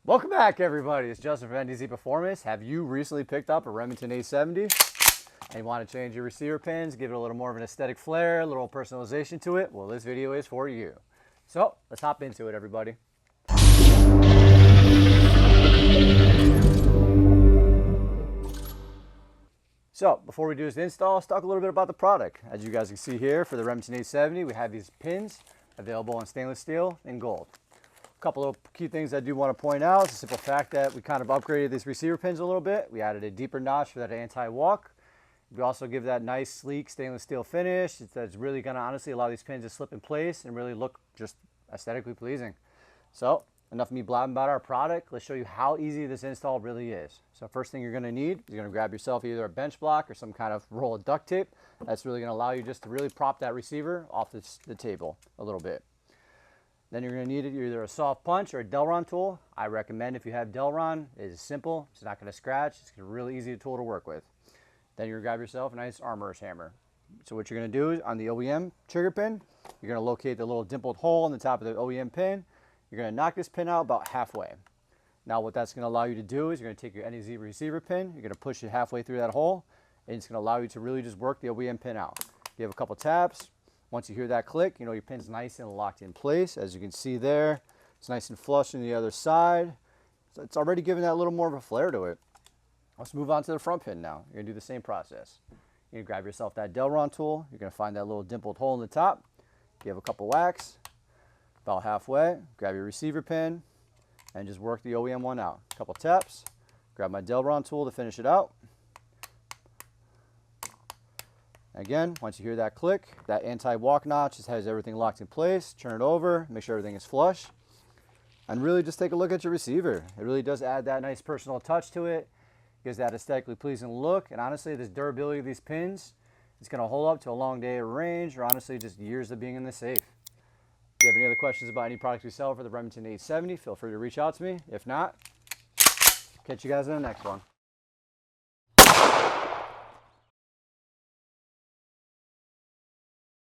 Welcome back, everybody. It's Justin from NDZ Performance. Have you recently picked up a Remington 870 and you want to change your receiver pins, give it a little more of an aesthetic flair, a little personalization to it? Well, this video is for you. So let's hop into it, everybody. So before we do this install, let's talk a little bit about the product. As you guys can see here, for the Remington 870, we have these pins available in stainless steel and gold. A couple of key things I do want to point out is the simple fact that we kind of upgraded these receiver pins a little bit. We added a deeper notch for that anti-walk. We also give that nice, sleek stainless steel finish. It's really going to honestly allow these pins to slip in place and really look just aesthetically pleasing. So enough of me blabbing about our product. Let's show you how easy this install really is. So first thing you're going to need is you're going to grab yourself either a bench block or some kind of roll of duct tape. That's really going to allow you just to really prop that receiver off the table a little bit. Then you're going to need either a soft punch or a Delrin tool. I recommend if you have Delrin, it is simple. It's not going to scratch. It's a really easy tool to work with. Then you're going to grab yourself a nice armorer's hammer. So what you're going to do is on the OEM trigger pin, you're going to locate the little dimpled hole on the top of the OEM pin. You're going to knock this pin out about halfway. Now what that's going to allow you to do is you're going to take your NDZ receiver pin, you're going to push it halfway through that hole, and it's going to allow you to really just work the OEM pin out. Give a couple taps. Once you hear that click, you know your pin's nice and locked in place. As you can see there, it's nice and flush on the other side. So it's already giving that a little more of a flair to it. Let's move on to the front pin now. You're going to do the same process. You're going to grab yourself that Delrin tool. You're going to find that little dimpled hole in the top. Give a couple whacks, about halfway. Grab your receiver pin and just work the OEM one out. A couple taps. Grab my Delrin tool to finish it out. Again, once you hear that click, that anti-walk notch just has everything locked in place. Turn it over, make sure everything is flush. And really just take a look at your receiver. It really does add that nice personal touch to it. Gives that aesthetically pleasing look. And honestly, this durability of these pins, it's going to hold up to a long day of range or honestly just years of being in the safe. If you have any other questions about any products we sell for the Remington 870, feel free to reach out to me. If not, catch you guys in the next one.